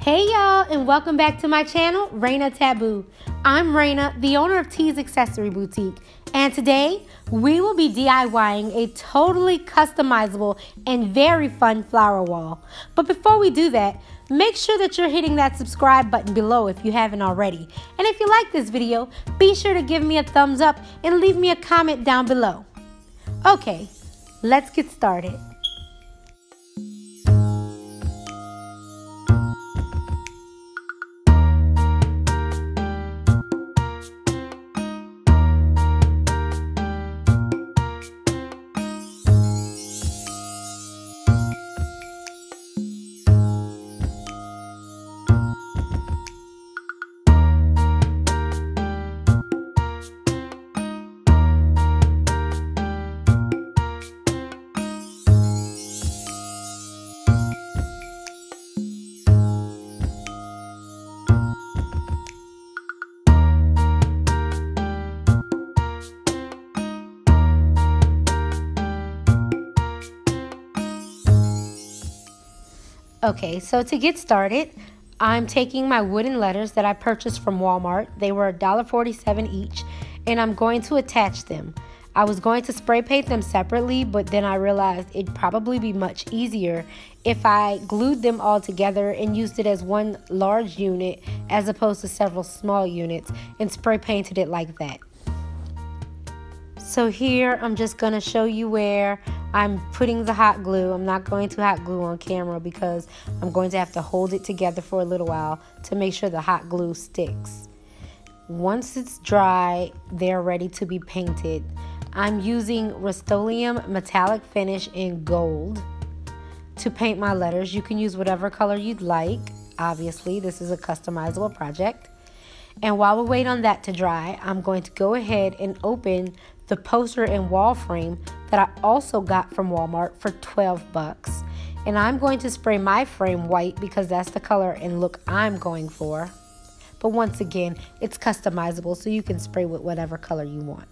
Hey y'all, and welcome back to my channel, Raina Taboo. I'm Raina, the owner of T's Accessory Boutique, and today we will be DIYing a totally customizable and very fun flower wall. But before we do that, make sure that you're hitting that subscribe button below if you haven't already. And if you like this video, be sure to give me a thumbs up and leave me a comment down below. Okay, let's get started. Okay, so to get started, I'm taking my wooden letters that I purchased from Walmart. They were $1.47 each, and I'm going to attach them. I was going to spray paint them separately, but then I realized it'd probably be much easier if I glued them all together and used it as one large unit as opposed to several small units and spray painted it like that. So here I'm just going to show you where I'm putting the hot glue. I'm not going to hot glue on camera because I'm going to have to hold it together for a little while to make sure the hot glue sticks. Once it's dry, they're ready to be painted. I'm using Rust-Oleum metallic finish in gold to paint my letters. You can use whatever color you'd like. Obviously, this is a customizable project. And while we wait on that to dry, I'm going to go ahead and open the poster and wall frame that I also got from Walmart for 12 bucks. And I'm going to spray my frame white because that's the color and look I'm going for. But once again, it's customizable, so you can spray with whatever color you want.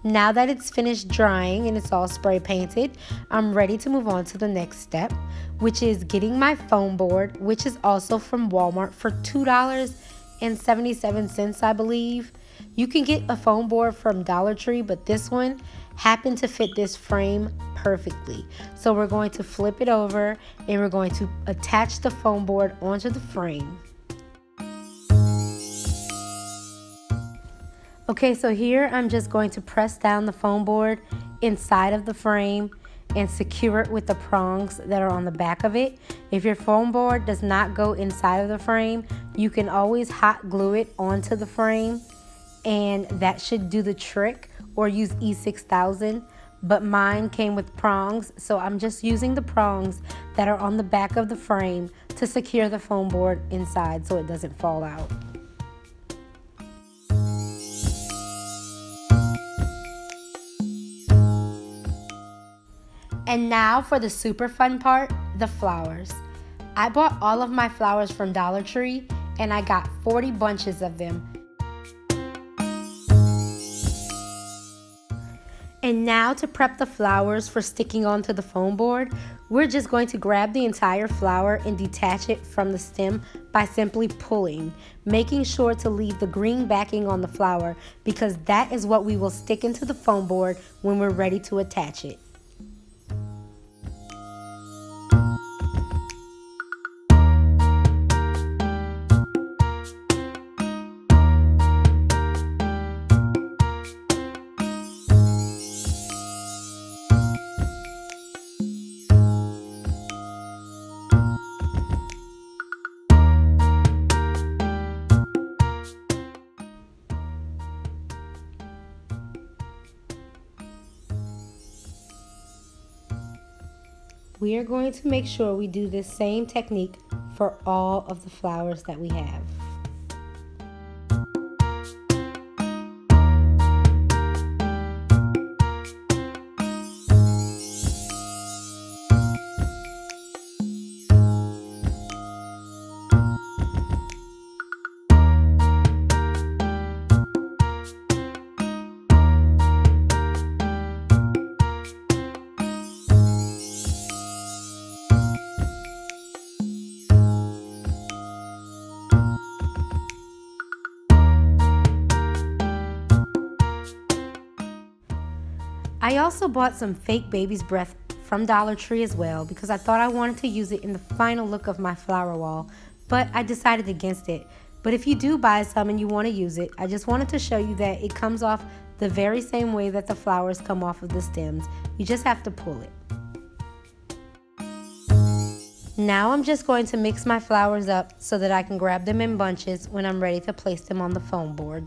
Now that it's finished drying and it's all spray painted, I'm ready to move on to the next step, which is getting my foam board, which is also from Walmart for $2.77, I believe. You can get a foam board from Dollar Tree, but this one happened to fit this frame perfectly. So we're going to flip it over and we're going to attach the foam board onto the frame. Okay, so here I'm just going to press down the foam board inside of the frame and secure it with the prongs that are on the back of it. If your foam board does not go inside of the frame, you can always hot glue it onto the frame, and that should do the trick, or use E6000, but mine came with prongs, so I'm just using the prongs that are on the back of the frame to secure the foam board inside so it doesn't fall out. And now for the super fun part, the flowers. I bought all of my flowers from Dollar Tree and I got 40 bunches of them. And now to prep the flowers for sticking onto the foam board, we're just going to grab the entire flower and detach it from the stem by simply pulling, making sure to leave the green backing on the flower because that is what we will stick into the foam board when we're ready to attach it. We are going to make sure we do this same technique for all of the flowers that we have. I also bought some fake baby's breath from Dollar Tree as well because I thought I wanted to use it in the final look of my flower wall, but I decided against it. But if you do buy some and you want to use it, I just wanted to show you that it comes off the very same way that the flowers come off of the stems. You just have to pull it. Now I'm just going to mix my flowers up so that I can grab them in bunches when I'm ready to place them on the foam board.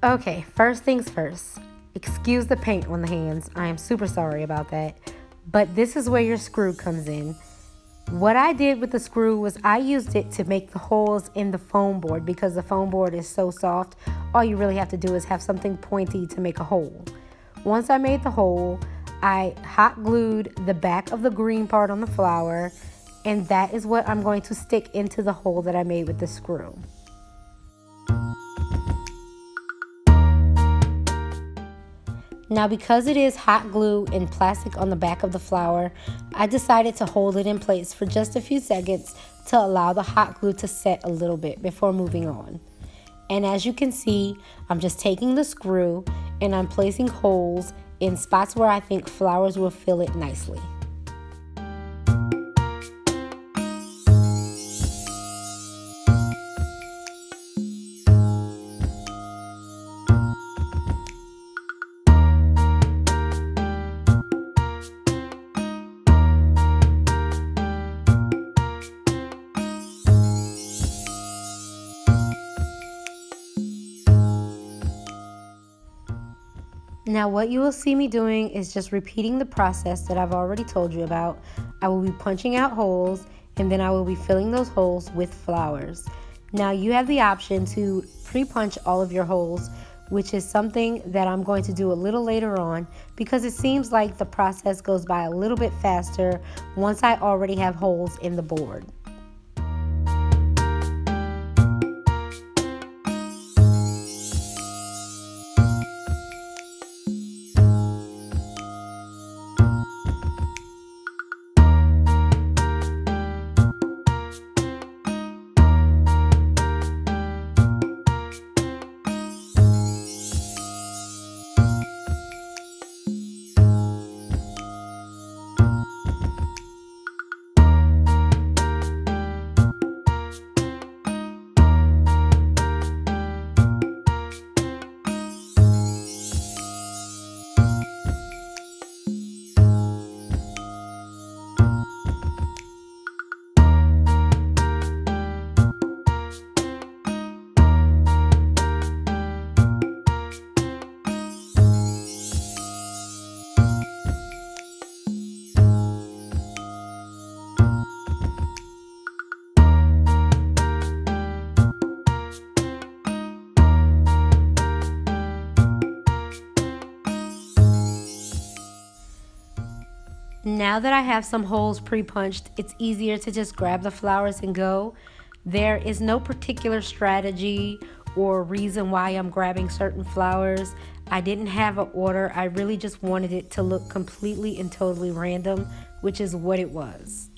Okay, first things first. Excuse the paint on the hands. I am super sorry about that. But this is where your screw comes in. What I did with the screw was I used it to make the holes in the foam board because the foam board is so soft. All you really have to do is have something pointy to make a hole. Once I made the hole, I hot glued the back of the green part on the flower, and that is what I'm going to stick into the hole that I made with the screw. Now, because it is hot glue and plastic on the back of the flower, I decided to hold it in place for just a few seconds to allow the hot glue to set a little bit before moving on. And as you can see, I'm just taking the screw and I'm placing holes in spots where I think flowers will fill it nicely. Now what you will see me doing is just repeating the process that I've already told you about. I will be punching out holes and then I will be filling those holes with flowers. Now you have the option to pre-punch all of your holes, which is something that I'm going to do a little later on because it seems like the process goes by a little bit faster once I already have holes in the board. Now that I have some holes pre-punched, it's easier to just grab the flowers and go. There is no particular strategy or reason why I'm grabbing certain flowers. I didn't have an order. I really just wanted it to look completely and totally random, which is what it was.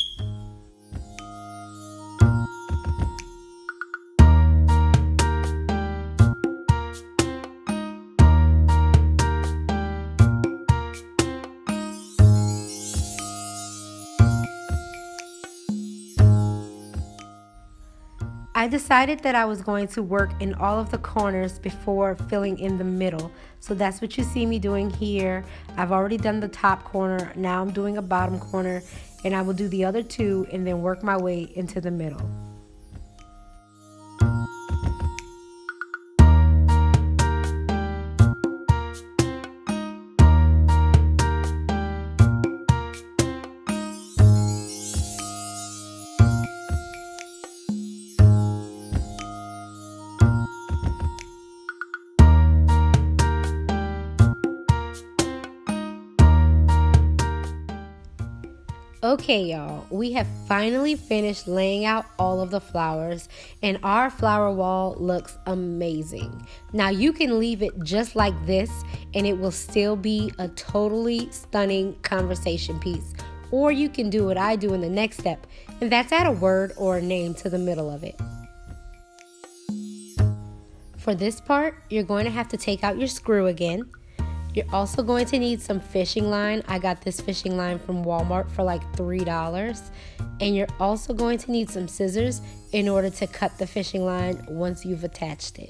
I decided that I was going to work in all of the corners before filling in the middle. So that's what you see me doing here. I've already done the top corner. Now I'm doing a bottom corner and I will do the other two and then work my way into the middle. Okay, y'all, we have finally finished laying out all of the flowers and our flower wall looks amazing. Now you can leave it just like this and it will still be a totally stunning conversation piece. Or you can do what I do in the next step, and that's add a word or a name to the middle of it. For this part, you're going to have to take out your screw again. You're also going to need some fishing line. I got this fishing line from Walmart for like $3. And you're also going to need some scissors in order to cut the fishing line once you've attached it.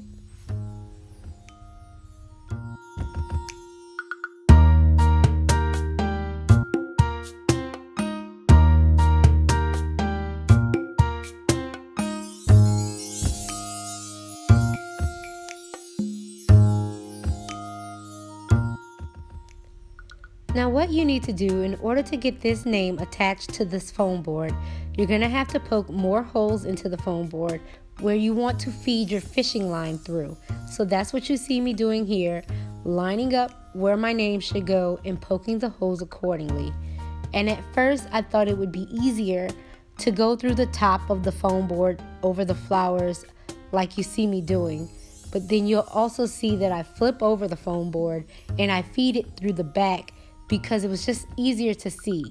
Now what you need to do in order to get this name attached to this foam board, you're going to have to poke more holes into the foam board where you want to feed your fishing line through. So that's what you see me doing here, lining up where my name should go and poking the holes accordingly. And at first I thought it would be easier to go through the top of the foam board over the flowers like you see me doing. But then you'll also see that I flip over the foam board and I feed it through the back because it was just easier to see.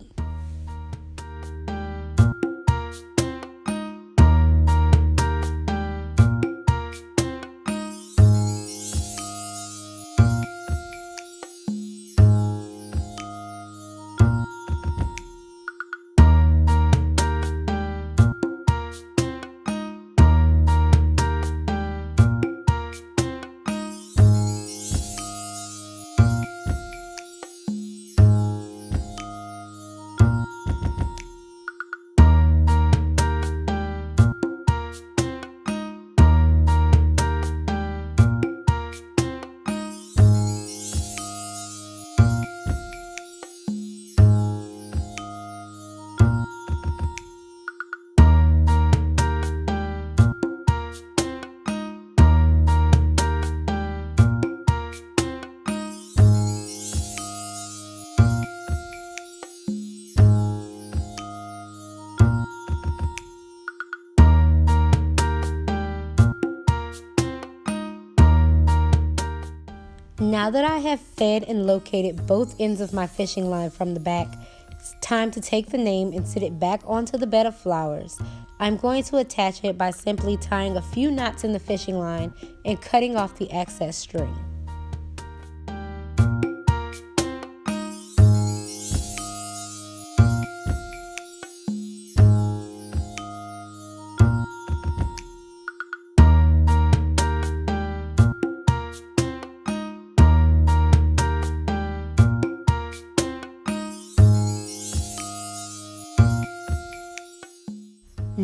Now that I have fed and located both ends of my fishing line from the back, it's time to take the name and sit it back onto the bed of flowers. I'm going to attach it by simply tying a few knots in the fishing line and cutting off the excess string.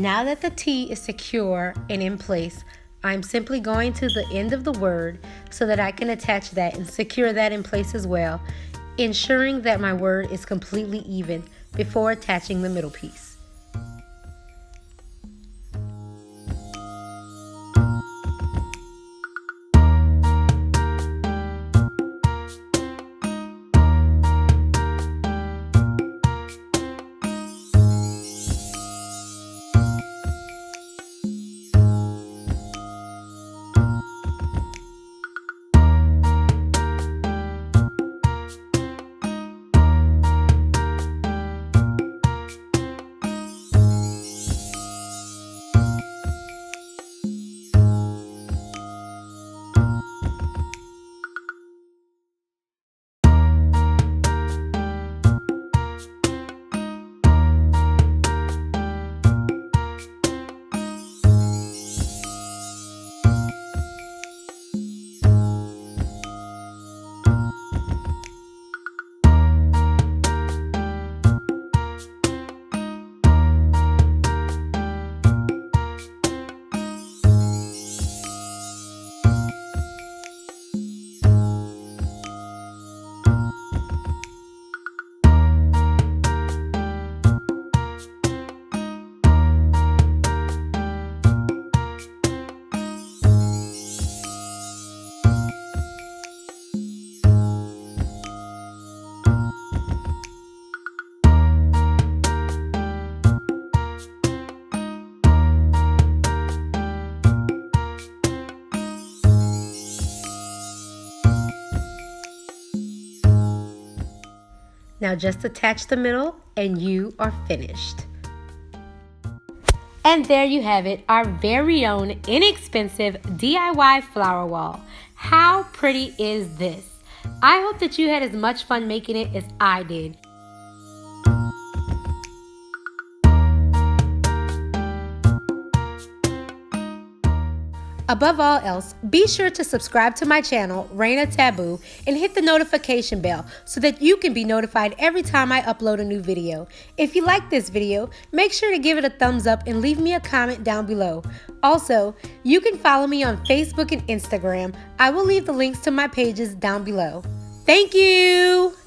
Now that the T is secure and in place, I'm simply going to the end of the word so that I can attach that and secure that in place as well, ensuring that my word is completely even before attaching the middle piece. Now just attach the middle and you are finished. And there you have it, our very own inexpensive DIY flower wall. How pretty is this? I hope that you had as much fun making it as I did. Above all else, be sure to subscribe to my channel, Reina Taboo, and hit the notification bell so that you can be notified every time I upload a new video. If you like this video, make sure to give it a thumbs up and leave me a comment down below. Also, you can follow me on Facebook and Instagram. I will leave the links to my pages down below. Thank you!